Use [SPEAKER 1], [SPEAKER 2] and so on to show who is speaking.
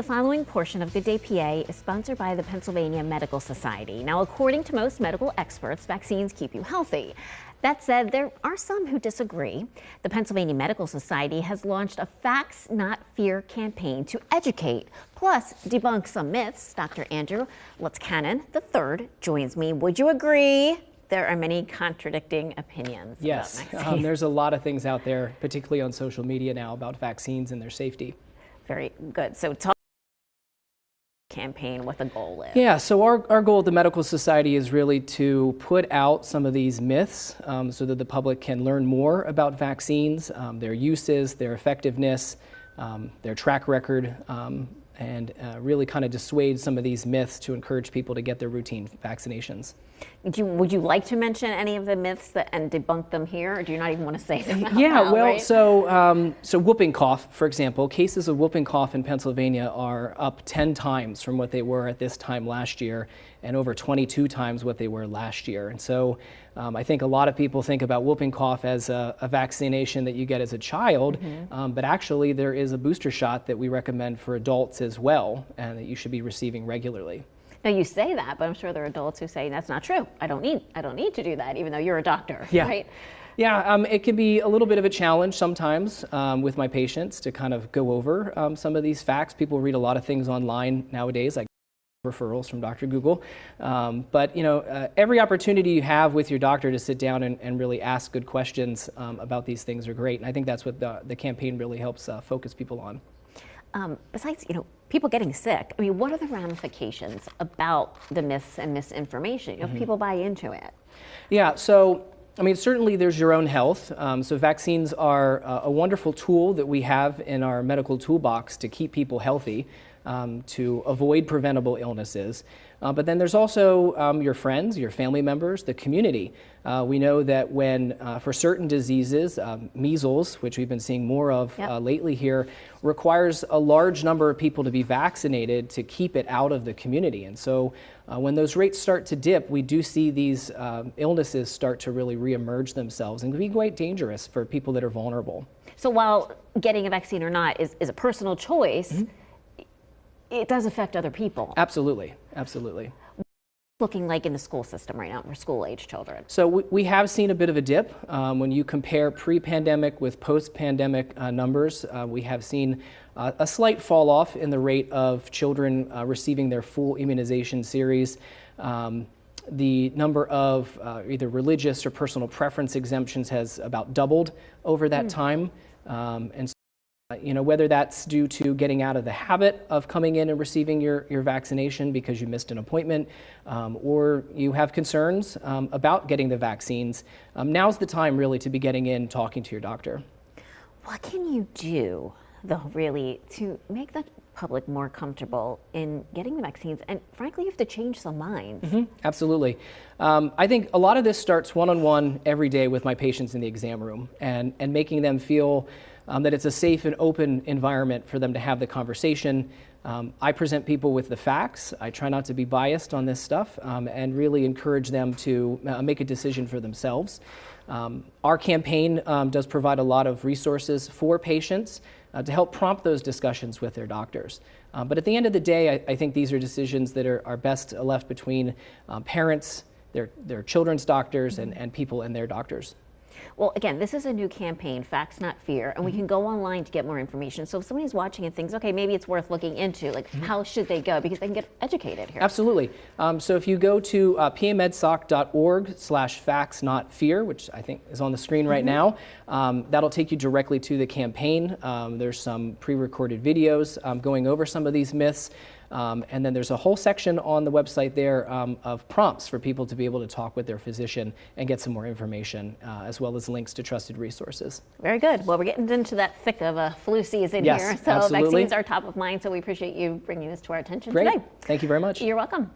[SPEAKER 1] The following portion of Good Day PA is sponsored by the Pennsylvania Medical Society. Now, according to most medical experts, vaccines keep you healthy. That said, there are some who disagree. The Pennsylvania Medical Society has launched a Facts Not Fear campaign to educate, plus debunk some myths. Dr. Andrew Lutzkanin III joins me. Would you agree? There are many contradicting opinions.
[SPEAKER 2] Yes, there's a lot of things out there, particularly on social media now, about vaccines and their safety.
[SPEAKER 1] Very good. So talk campaign, what the goal is.
[SPEAKER 2] Yeah, so our goal at the Medical Society is really to put out some of these myths so that the public can learn more about vaccines, their uses, their effectiveness, their track record, and really kind of dissuade some of these myths to encourage people to get their routine vaccinations.
[SPEAKER 1] Would you like to mention any of the myths and debunk them here, or do you not even want to say them out
[SPEAKER 2] Yeah,
[SPEAKER 1] loud,
[SPEAKER 2] well,
[SPEAKER 1] right?
[SPEAKER 2] so whooping cough, for example, cases of whooping cough in Pennsylvania are up 10 times from what they were at this time last year, and over 22 times what they were last year. And so I think a lot of people think about whooping cough as a vaccination that you get as a child, but actually there is a booster shot that we recommend for adults as well, and that you should be receiving regularly.
[SPEAKER 1] Now you say that, but I'm sure there are adults who say that's not true. I don't need to do that, even though you're a doctor, right?
[SPEAKER 2] Yeah, it can be a little bit of a challenge sometimes with my patients to kind of go over some of these facts. People read a lot of things online nowadays, like referrals from Dr. Google. But you know, every opportunity you have with your doctor to sit down and really ask good questions about these things are great. And I think that's what the campaign really helps focus people on.
[SPEAKER 1] Besides, people getting sick, I mean, what are the ramifications about the myths and misinformation if people buy into it? Yeah,
[SPEAKER 2] so I mean, certainly there's your own health. So vaccines are a wonderful tool that we have in our medical toolbox to keep people healthy, to avoid preventable illnesses. But then there's also your friends, your family members, the community. We know that when, for certain diseases, measles, which we've been seeing more of lately here, requires a large number of people to be vaccinated to keep it out of the community. And so when those rates start to dip, we do see these illnesses start to really reemerge themselves and can be quite dangerous for people that are vulnerable.
[SPEAKER 1] So while getting a vaccine or not is a personal choice, it does affect other people.
[SPEAKER 2] Absolutely, absolutely.
[SPEAKER 1] Looking like in the school system right now for school-age children?
[SPEAKER 2] So we have seen a bit of a dip. When you compare pre-pandemic with post-pandemic numbers, we have seen a slight fall off in the rate of children receiving their full immunization series. The number of either religious or personal preference exemptions has about doubled over that time. And so, whether that's due to getting out of the habit of coming in and receiving your vaccination because you missed an appointment, or you have concerns about getting the vaccines, now's the time really to be getting in, talking to your doctor.
[SPEAKER 1] What can you do, though, really, to make the public more comfortable in getting the vaccines? And frankly, you have to change some minds.
[SPEAKER 2] Absolutely. I think a lot of this starts one-on-one every day with my patients in the exam room and making them feel that it's a safe and open environment for them to have the conversation. I present people with the facts. I try not to be biased on this stuff and really encourage them to make a decision for themselves. Our campaign does provide a lot of resources for patients to help prompt those discussions with their doctors. But at the end of the day, I think these are decisions that are best left between parents, their children's doctors, and people and their doctors.
[SPEAKER 1] Well, again, this is a new campaign, Facts Not Fear, and we can go online to get more information. So if somebody's watching and thinks, okay, maybe it's worth looking into, like how should they go? Because they can get educated here.
[SPEAKER 2] Absolutely. So if you go to PAMEDSOC.org/factsnotfear, which I think is on the screen right now, that'll take you directly to the campaign. There's some pre-recorded videos going over some of these myths. And then there's a whole section on the website there of prompts for people to be able to talk with their physician and get some more information, as well as links to trusted resources.
[SPEAKER 1] Very good. Well, we're getting into that thick of a flu season here, so
[SPEAKER 2] absolutely.
[SPEAKER 1] Vaccines are top of mind, so we appreciate you bringing this to our attention
[SPEAKER 2] today.
[SPEAKER 1] Great.
[SPEAKER 2] Thank you very much.
[SPEAKER 1] You're welcome.